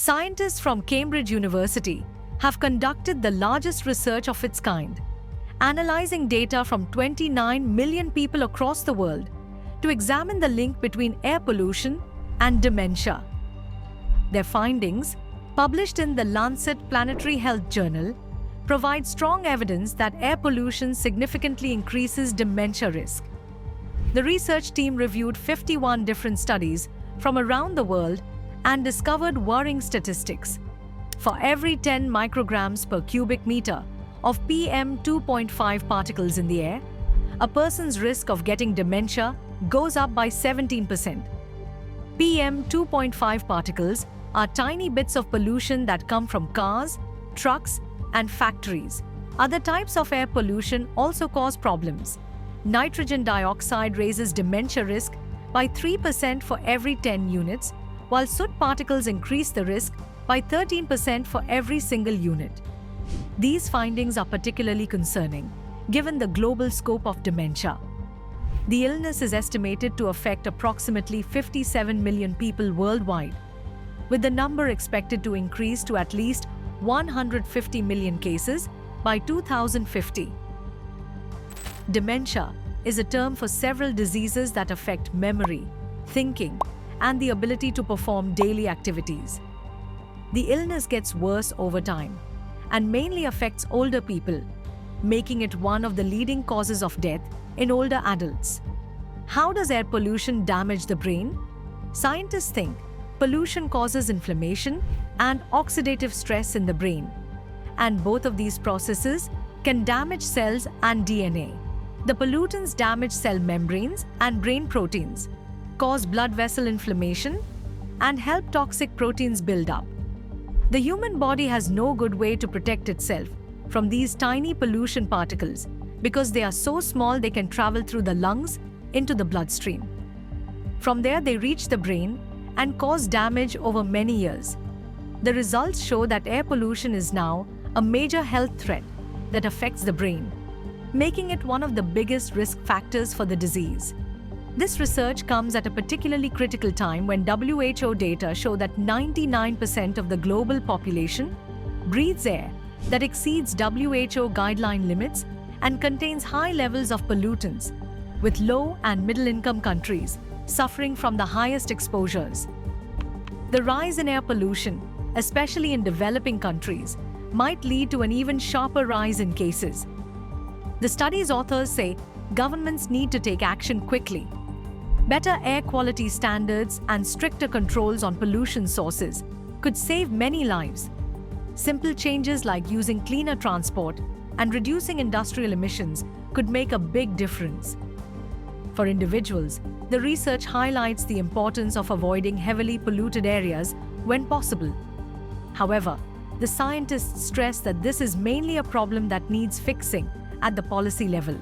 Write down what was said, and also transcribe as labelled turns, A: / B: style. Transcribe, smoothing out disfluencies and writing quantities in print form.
A: Scientists from Cambridge University have conducted the largest research of its kind, analyzing data from 29 million people across the world to examine the link between air pollution and dementia. Their findings, published in the Lancet Planetary Health Journal, provide strong evidence that air pollution significantly increases dementia risk. The research team reviewed 51 different studies from around the world and discovered worrying statistics. For every 10 micrograms per cubic meter of PM 2.5 particles in the air, a person's risk of getting dementia goes up by 17%. PM 2.5 particles are tiny bits of pollution that come from cars, trucks, and factories. Other types of air pollution also cause problems. Nitrogen dioxide raises dementia risk by 3% for every 10 units, while soot particles increase the risk by 13% for every single unit. These findings are particularly concerning, given the global scope of dementia. The illness is estimated to affect approximately 57 million people worldwide, with the number expected to increase to at least 150 million cases by 2050. Dementia is a term for several diseases that affect memory, thinking, and the ability to perform daily activities. The illness gets worse over time and mainly affects older people, making it one of the leading causes of death in older adults. How does air pollution damage the brain? Scientists think pollution causes inflammation and oxidative stress in the brain, and both of these processes can damage cells and DNA. The pollutants damage cell membranes and brain proteins, cause blood vessel inflammation, and help toxic proteins build up. The human body has no good way to protect itself from these tiny pollution particles because they are so small they can travel through the lungs into the bloodstream. From there, they reach the brain and cause damage over many years. The results show that air pollution is now a major health threat that affects the brain, making it one of the biggest risk factors for the disease. This research comes at a particularly critical time when WHO data show that 99% of the global population breathes air that exceeds WHO guideline limits and contains high levels of pollutants, with low and middle-income countries suffering from the highest exposures. The rise in air pollution, especially in developing countries, might lead to an even sharper rise in cases. The study's authors say governments need to take action quickly. Better air quality standards and stricter controls on pollution sources could save many lives. Simple changes like using cleaner transport and reducing industrial emissions could make a big difference. For individuals, the research highlights the importance of avoiding heavily polluted areas when possible. However, the scientists stress that this is mainly a problem that needs fixing at the policy level.